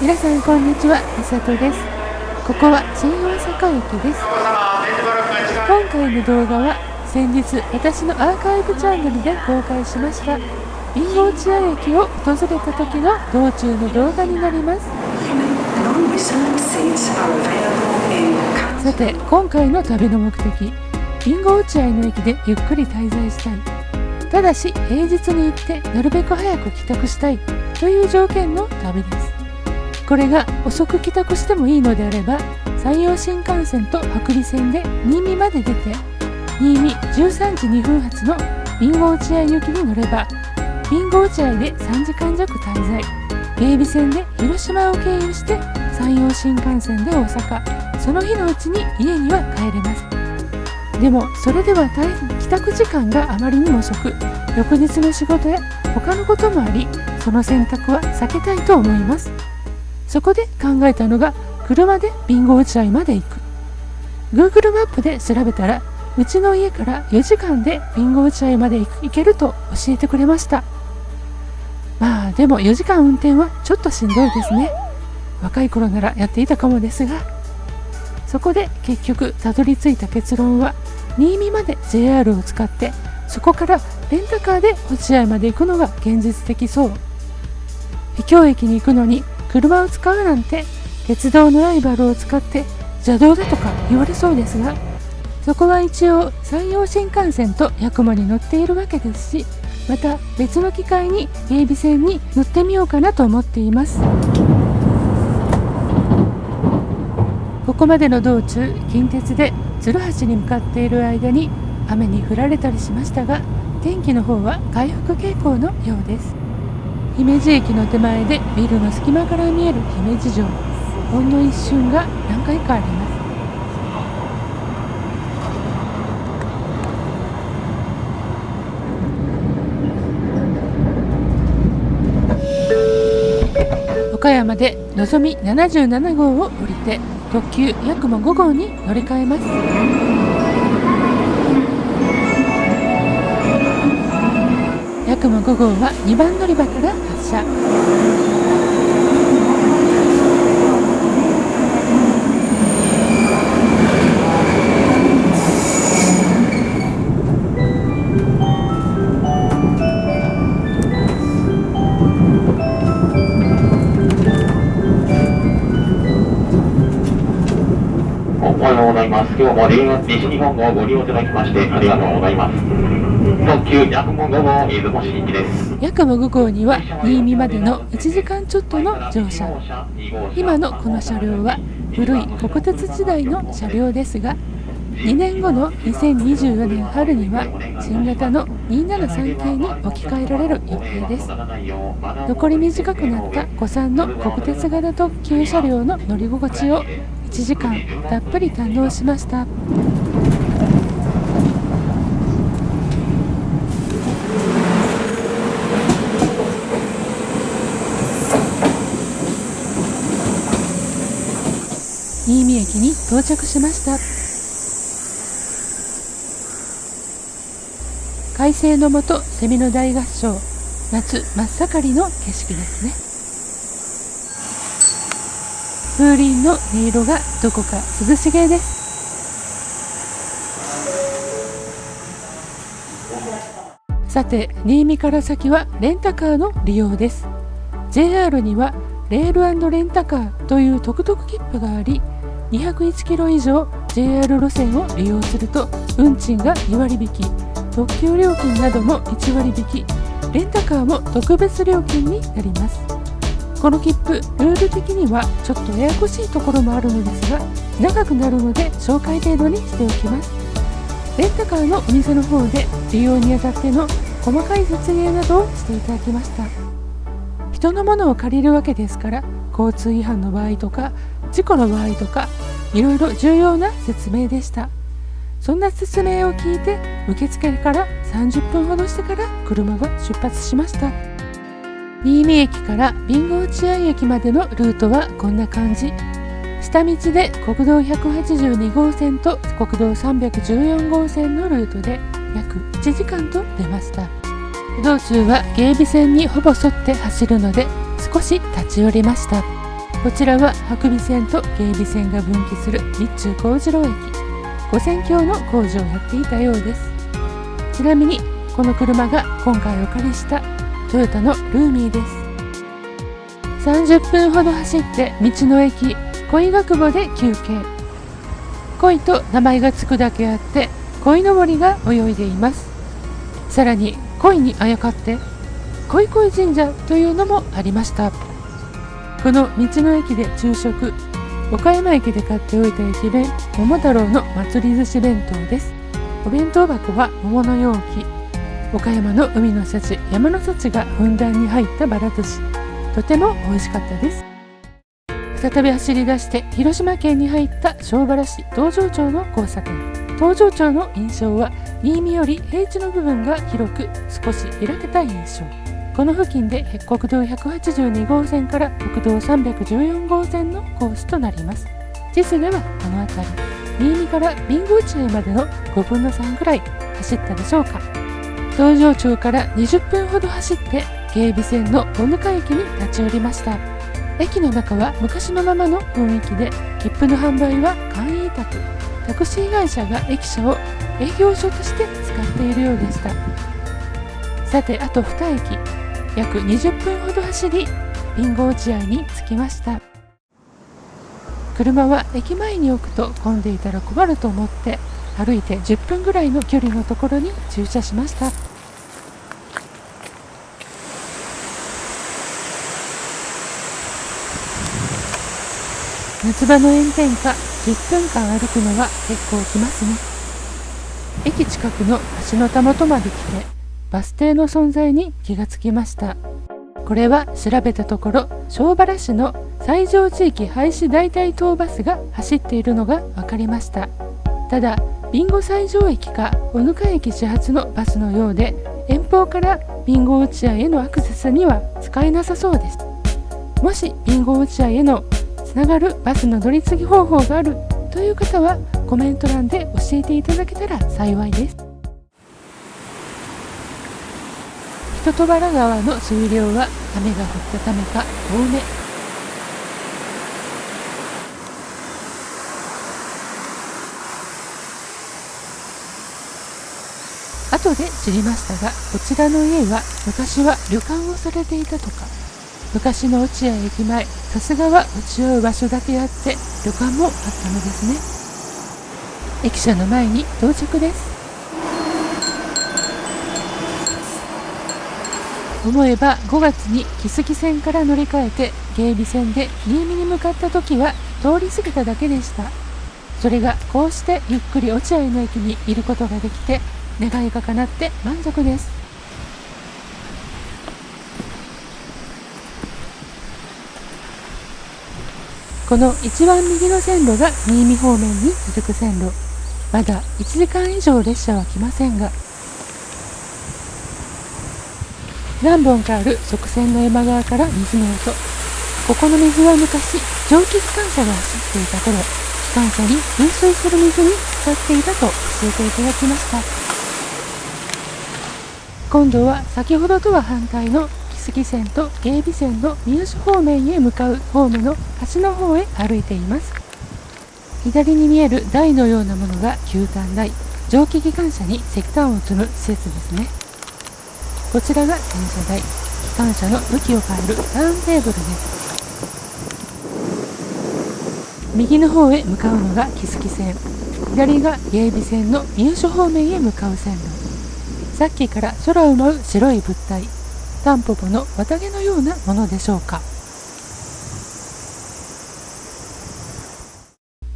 皆さんこんにちは、みさとです。ここは新大阪駅です。今回の動画は先日私のアーカイブチャンネルで公開しました備後落合駅を訪れた時の道中の動画になります。さて、今回の旅の目的、備後落合の駅でゆっくり滞在したい、ただし平日に行ってなるべく早く帰宅したいという条件の旅です。これが遅く帰宅してもいいのであれば、山陽新幹線と北陸線で新見まで出て、新見13時2分発の備後落合行きに乗れば、備後落合で3時間弱滞在、芸備線で広島を経由して山陽新幹線で大阪、その日のうちに家には帰れます。でもそれでは帰宅時間があまりにも遅く、翌日の仕事や他のこともあり、その選択は避けたいと思います。そこで考えたのが、車で備後落合まで行く。 Google マップで調べたら、うちの家から4時間で備後落合まで行けると教えてくれました。まあでも4時間運転はちょっとしんどいですね。若い頃ならやっていたかもですが、そこで結局たどり着いた結論は、新見まで JR を使って、そこからレンタカーで落合まで行くのが現実的そう。秘境駅に行くのに車を使うなんて、鉄道のライバルを使って邪道だとか言われそうですが、そこは一応山陽新幹線とやくもに乗っているわけですし、また別の機会に芸備線に乗ってみようかなと思っています。ここまでの道中、近鉄で鶴橋に向かっている間に雨に降られたりしましたが、天気の方は回復傾向のようです。姫路駅の手前でビルの隙間から見える姫路城、ほんの一瞬が何回かあります。岡山でのぞみ77号を降りて、特急やくも5号に乗り換えます。やくも5号は2番乗り場から発車。おはようございます。今日も西日本をご利用いただきましてありがとうございます。特急やくも5号出雲市行きです。やくも5号には新見までの1時間ちょっとの乗車。今のこの車両は古い国鉄時代の車両ですが、2年後の2024年春には新型の273系に置き換えられる予定です。残り短くなった古参の国鉄型特急車両の乗り心地を1時間たっぷり堪能しました。新見駅に到着しました。快晴の下、セミの大合唱、夏真っ盛りの景色ですね。風鈴の音色がどこか涼しげです。さて、新見から先はレンタカーの利用です。 JR にはレール&レンタカーという特々切符があり、201キロ以上 JR 路線を利用すると運賃が2割引き、特急料金なども1割引き、レンタカーも特別料金になります。この切符、ルール的にはちょっとややこしいところもあるのですが、長くなるので紹介程度にしておきます。レンタカーのお店の方で利用にあたっての細かい説明などをしていただきました。人のものを借りるわけですから、交通違反の場合とか事故の場合とか、いろいろ重要な説明でした。そんな説明を聞いて、受付から30分ほどしてから車は出発しました。新見駅から備後落合駅までのルートはこんな感じ。下道で国道182号線と国道314号線のルートで約1時間と出ました。道中は芸備線にほぼ沿って走るので少し立ち寄りました。こちらは伯備線と芸備線が分岐する備中幸次郎駅。5000強の工事をやっていたようです。ちなみにこの車が今回お借りしたトヨタのルーミーです。30分ほど走って道の駅鯉ヶ窪で休憩。鯉と名前がつくだけあって鯉のぼりが泳いでいます。さらに鯉にあやかって鯉々神社というのもありました。この道の駅で昼食、岡山駅で買っておいた駅弁桃太郎の祭り寿司弁当です。お弁当箱は桃の容器、岡山の海の幸山の幸がふんだんに入ったばら寿司、とても美味しかったです。再び走り出して広島県に入った庄原市東条町の交差点。東条町の印象は新見より平地の部分が広く少し開けた印象。この付近で国道182号線から国道314号線のコースとなります。地図ではこの辺り、新見から備後落合までの5分の3くらい走ったでしょうか。東条町から20分ほど走って芸備線の小ぬか駅に立ち寄りました。駅の中は昔のままの雰囲気で、切符の販売は簡易宅、タクシー会社が駅舎を営業所として使っているようでした。さてあと2駅、約20分ほど走り備後落合に着きました。車は駅前に置くと混んでいたら困ると思って歩いて10分ぐらいの距離のところに駐車しました。夏場の炎天下、10分間歩くのは結構きますね。駅近くの橋のたもとまで来てバス停の存在に気がつきました。これは調べたところ、庄原市の西条地域廃止代替等バスが走っているのが分かりました。ただ備後西条駅か小ぬか駅始発のバスのようで、遠方から備後落合へのアクセスには使えなさそうです。もし備後落合へのつながるバスの乗り継ぎ方法があるという方はコメント欄で教えていただけたら幸いです。一戸原川の水量は雨が降ったためか多め。後で知りましたが、こちらの家は昔は旅館をされていたとか。昔の落合駅前、さすがは落ち合う場所だけあって旅館もあったのですね。駅舎の前に到着です。思えば5月に木杉線から乗り換えて芸備線で新見に向かった時は通り過ぎただけでした。それがこうしてゆっくり落合の駅にいることができて、願いが叶って満足です。この一番右の線路が新見方面に続く線路。まだ1時間以上列車は来ませんが、何本かある側線の山側から水の音。ここの水は昔蒸気機関車が走っていた頃、機関車に噴水する水に使っていたと教えていただきました。今度は先ほどとは反対の木杉線と芸備線の三好方面へ向かうホームの端の方へ歩いています。左に見える台のようなものが給炭台、蒸気機関車に石炭を積む施設ですね。こちらが洗車台、機関車の向きを変えるターンテーブルです。右の方へ向かうのが木杉線、左が芸備線の三好方面へ向かう線路。さっきから空を舞う白い物体、タンポポの綿毛のようなものでしょうか。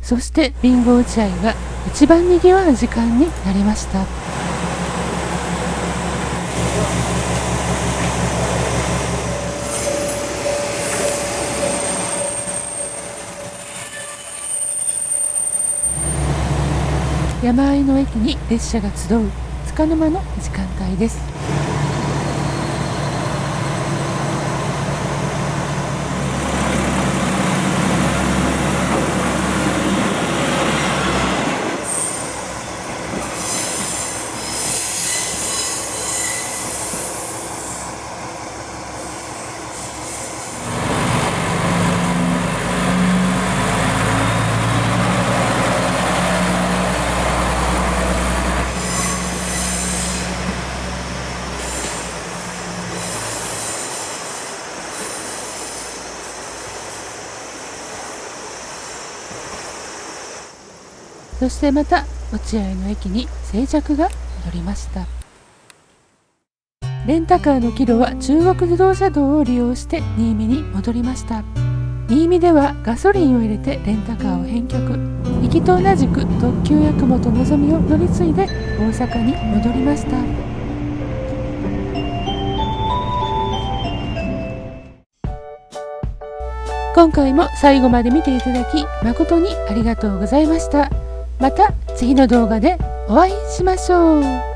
そして備後落合が一番にぎわう時間になりました。山あいの駅に列車が集う束の間の時間帯です。そしてまた落合の駅に静寂が戻りました。レンタカーのキロは中国自動車道を利用して新見に戻りました。新見ではガソリンを入れてレンタカーを返却。行きと同じく特急やくもとのぞみを乗り継いで大阪に戻りました。今回も最後まで見ていただき誠にありがとうございました。また次の動画でお会いしましょう。